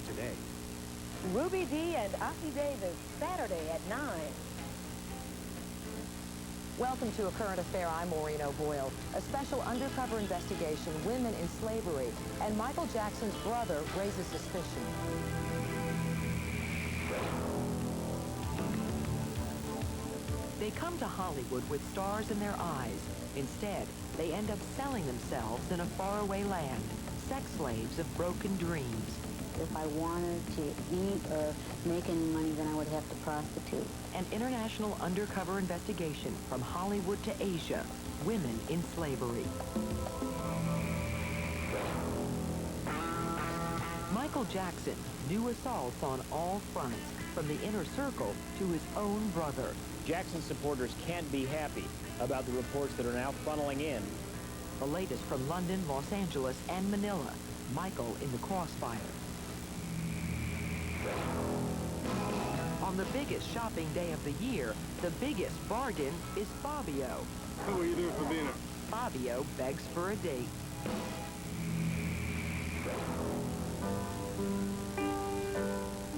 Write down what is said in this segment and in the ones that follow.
today. Ruby Dee and Aki Davis, Saturday at 9. Welcome to A Current Affair. I'm Maureen O'Boyle. A special undercover investigation, women in slavery, and Michael Jackson's brother raises suspicion. They come to Hollywood with stars in their eyes. Instead, they end up selling themselves in a faraway land, sex slaves of broken dreams. If I wanted to eat or make any money, then I would have to prostitute. An international undercover investigation from Hollywood to Asia, women in slavery. Michael Jackson, new assaults on all fronts, from the inner circle to his own brother. Jackson supporters can't be happy about the reports that are now funneling in. The latest from London, Los Angeles, and Manila. Michael in the crossfire. On the biggest shopping day of the year, the biggest bargain is Fabio. How are you doing for dinner? Fabio begs for a date.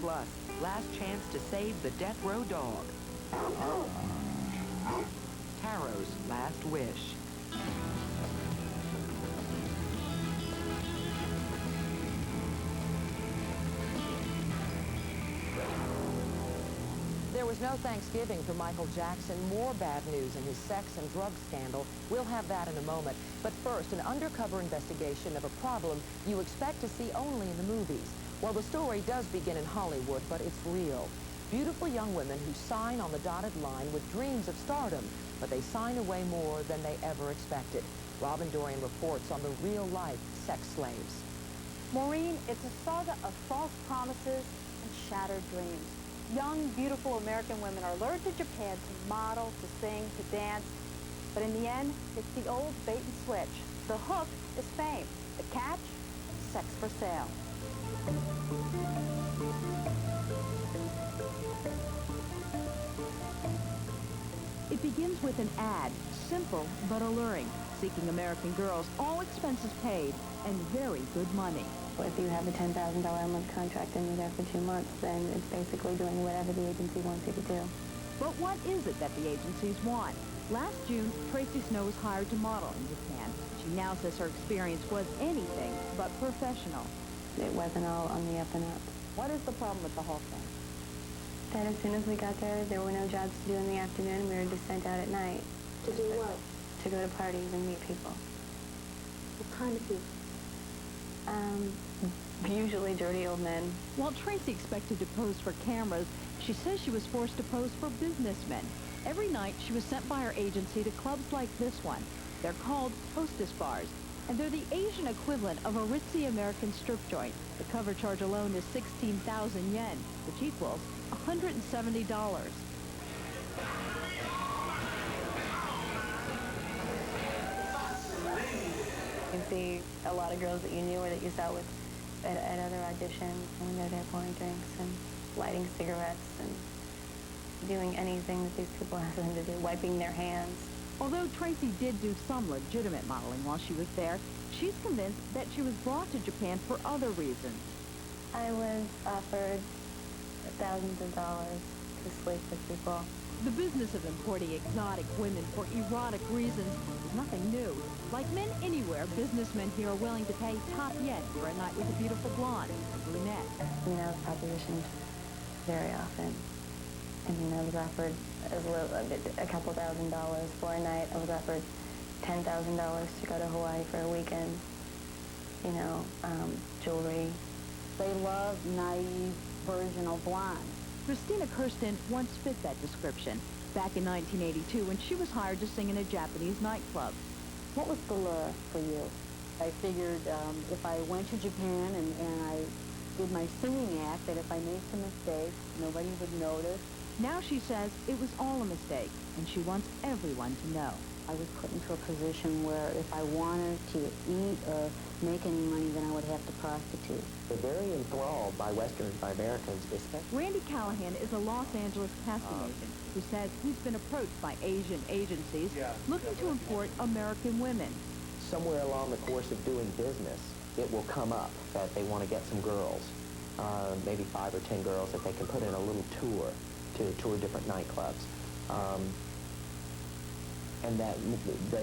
Plus, last chance to save the death row dog. Taro's last wish. There was no Thanksgiving for Michael Jackson. More bad news in his sex and drug scandal. We'll have that in a moment. But first, an undercover investigation of a problem you expect to see only in the movies. Well, the story does begin in Hollywood, but it's real. Beautiful young women who sign on the dotted line with dreams of stardom, but they sign away more than they ever expected. Robin Dorian reports on the real-life sex slaves. Maureen, it's a saga of false promises and shattered dreams. Young, beautiful American women are lured to Japan to model, to sing, to dance. But in the end, it's the old bait and switch. The hook is fame. The catch? Sex for sale. It begins with an ad, simple but alluring, seeking American girls, all expenses paid, and very good money. If you have a $10,000 a month contract and you're there for 2 months, then it's basically doing whatever the agency wants you to do. But what is it that the agencies want? Last June, Tracy Snow was hired to model in Japan. She now says her experience was anything but professional. It wasn't all on the up and up. What is the problem with the whole thing? That as soon as we got there were no jobs to do in the afternoon. We were just sent out at night. To do what? To go to parties and meet people. What kind of people? Usually dirty old men. While Tracy expected to pose for cameras, she says she was forced to pose for businessmen. Every night, she was sent by her agency to clubs like this one. They're called hostess bars, and they're the Asian equivalent of a ritzy American strip joint. The cover charge alone is 16,000 yen, which equals $170. You can see a lot of girls that you knew or that you saw with at other auditions, and they're there pouring drinks and lighting cigarettes and doing anything that these people ask them to do, wiping their hands. Although Tracy did do some legitimate modeling while she was there, she's convinced that she was brought to Japan for other reasons. I was offered thousands of dollars to sleep with people. The business of importing exotic women for erotic reasons is nothing new. Like men anywhere, businessmen here are willing to pay top yen for a night with a beautiful blonde or brunette. I mean, I was propositioned very often. I mean, I was offered a couple $1,000s for a night. I was offered $10,000 to go to Hawaii for a weekend. You know, jewelry. They love naive, virginal blondes. Christina Kirsten once fit that description back in 1982 when she was hired to sing in a Japanese nightclub. What was the lure for you? I figured if I went to Japan and I did my singing act, that if I made some mistakes, nobody would notice. Now she says it was all a mistake, and she wants everyone to know. I was put into a position where if I wanted to eat or make any money, then I would have to prostitute. They're very enthralled by Westerns, by Americans, especially. Randy Callahan is a Los Angeles casting agent who says he's been approached by Asian agencies looking to import American women. Somewhere along the course of doing business, it will come up that they want to get some girls. maybe 5 or 10 girls that they can put in a little tour to tour different nightclubs. And that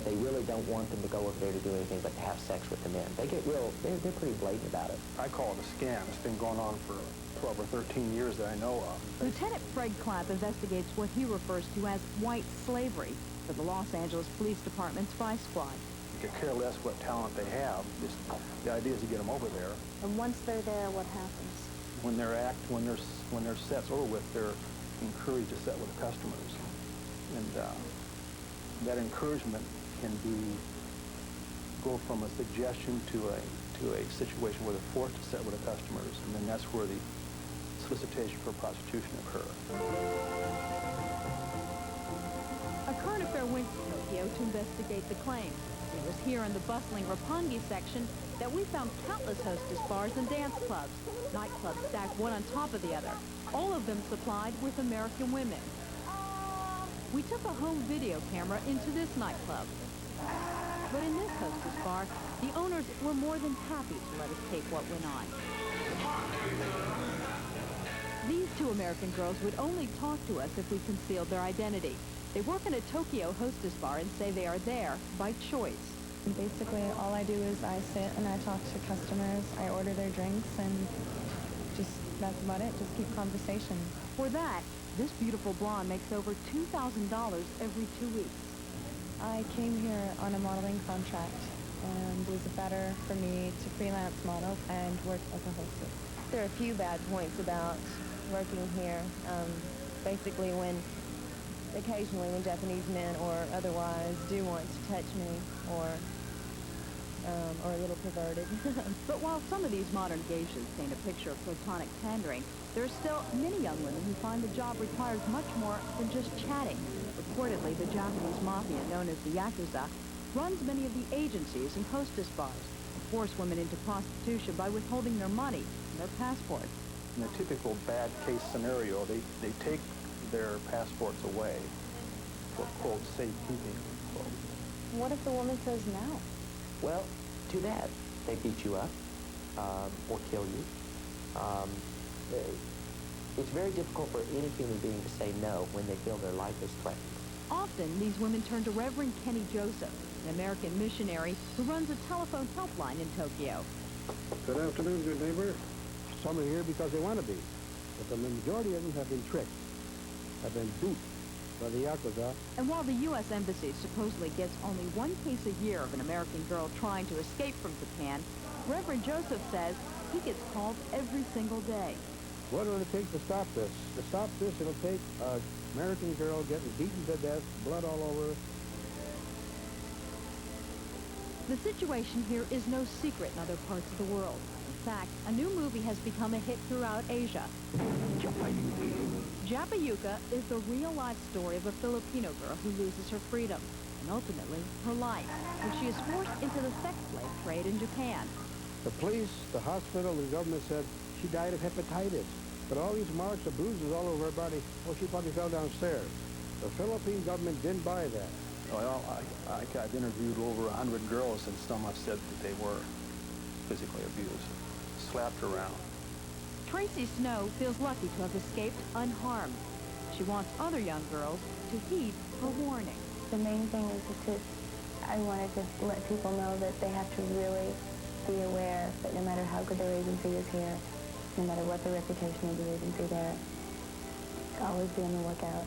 they really don't want them to go over there to do anything but to have sex with the men. They get they're pretty blatant about it. I call it a scam. It's been going on for 12 or 13 years that I know of. Lieutenant Fred Clapp investigates what he refers to as white slavery for the Los Angeles Police Department's Spy Squad. You could care less what talent they have. Just, the idea is to get them over there. And once they're there, what happens? When their set's over with, they're encouraged to set with the customers. And that encouragement can go from a suggestion to a situation where they're forced to set with the customers, and then that's where the solicitation for prostitution occurs. A current affair went to Tokyo to investigate the claim. It was here in the bustling Roppongi section that we found countless hostess bars and dance clubs, nightclubs stacked one on top of the other, all of them supplied with American women. We took a home video camera into this nightclub. But in this hostess bar, the owners were more than happy to let us tape what went on. These two American girls would only talk to us if we concealed their identity. They work in a Tokyo hostess bar and say they are there by choice. Basically, all I do is I sit and I talk to customers, I order their drinks, and that's about it, just keep conversation. For that, this beautiful blonde makes over $2,000 every 2 weeks. I came here on a modeling contract, and it was better for me to freelance model and work as a hostess. There are a few bad points about working here. Basically, occasionally when Japanese men or otherwise do want to touch me or a little perverted. But while some of these modern geishas paint a picture of platonic pandering, there are still many young women who find the job requires much more than just chatting. Reportedly, the Japanese mafia, known as the Yakuza, runs many of the agencies and hostess bars and force women into prostitution by withholding their money and their passports. In a typical bad case scenario, they take their passports away for, quote, safekeeping, quote. What if the woman says no? Well, too bad. They beat you up or kill you. It's very difficult for any human being to say no when they feel their life is threatened. Often, these women turn to Reverend Kenny Joseph, an American missionary who runs a telephone helpline in Tokyo. Good afternoon, good neighbor. Some are here because they want to be, but the majority of them have been tricked, have been duped by the Yakuza. And while the U.S. Embassy supposedly gets only one case a year of an American girl trying to escape from Japan, Reverend Joseph says he gets called every single day. What will it take to stop this? To stop this, it'll take an American girl getting beaten to death, blood all over her. The situation here is no secret in other parts of the world. In fact, a new movie has become a hit throughout Asia. Japayuka is the real-life story of a Filipino girl who loses her freedom and ultimately her life when she is forced into the sex slave trade in Japan. The police, the hospital, the government said she died of hepatitis. But all these marks of bruises all over her body, well, she probably fell downstairs. The Philippine government didn't buy that. Well, I've interviewed over 100 girls, and some have said that they were physically abused, slapped around. Tracy Snow feels lucky to have escaped unharmed. She wants other young girls to heed her warning. The main thing is I wanted to let people know that they have to really be aware that no matter how good their agency is here, no matter what the reputation of the agency there, always be on the lookout.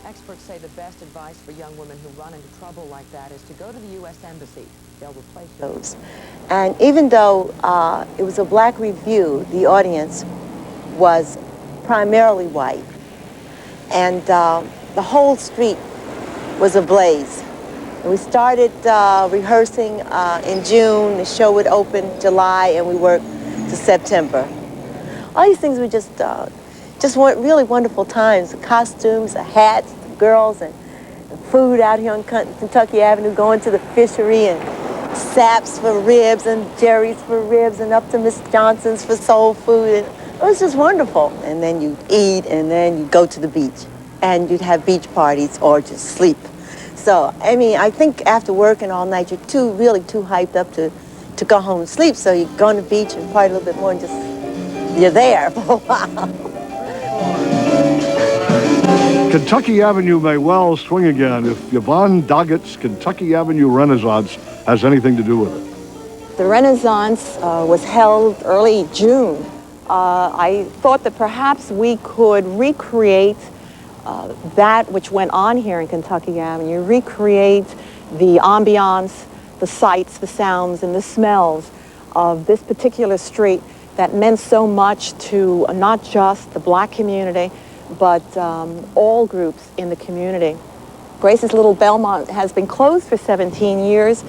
Experts say the best advice for young women who run into trouble like that is to go to the U.S. Embassy. They'll replace those. And even though it was a black review, the audience was primarily white. And the whole street was ablaze. And we started rehearsing in June. The show would open July, and we worked to September. All these things were just really wonderful times. The costumes, the hats, the girls, and food out here on Kentucky Avenue, going to the fishery, and Saps for ribs, and Jerry's for ribs, and up to Miss Johnson's for soul food. And it was just wonderful. And then you'd eat, and then you'd go to the beach. And you'd have beach parties or just sleep So, I mean, I think after working all night, you're really too hyped up to go home and sleep. So you go on the beach and party a little bit more and just, you're there for a while. Kentucky Avenue may well swing again if Yvonne Doggett's Kentucky Avenue Renaissance has anything to do with it. The Renaissance was held early June. I thought that perhaps we could recreate that which went on here in Kentucky Avenue, recreate the ambiance, the sights, the sounds, and the smells of this particular street that meant so much to not just the black community, but all groups in the community. Grace's Little Belmont has been closed for 17 years,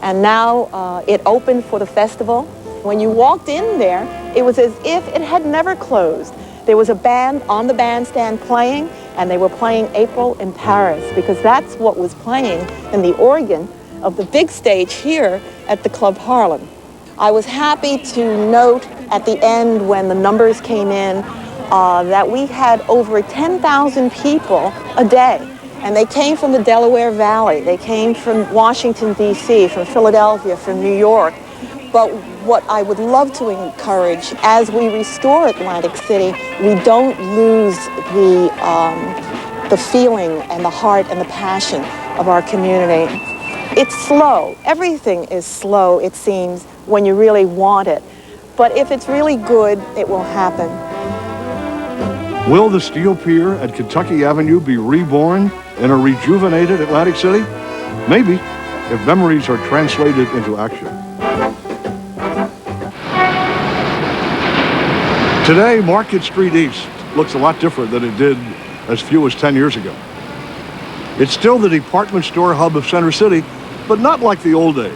and now it opened for the festival. When you walked in there, it was as if it had never closed. There was a band on the bandstand playing, and they were playing April in Paris, because that's what was playing in the organ of the big stage here at the Club Harlem. I was happy to note at the end when the numbers came in that we had over 10,000 people a day. And they came from the Delaware Valley. They came from Washington, D.C., from Philadelphia, from New York. But what I would love to encourage, as we restore Atlantic City, we don't lose the feeling and the heart and the passion of our community. It's slow. Everything is slow, it seems, when you really want it. But if it's really good, it will happen. Will the steel pier at Kentucky Avenue be reborn in a rejuvenated Atlantic City? Maybe, if memories are translated into action. Today, Market Street East looks a lot different than it did as few as 10 years ago. It's still the department store hub of Center City, but not like the old days.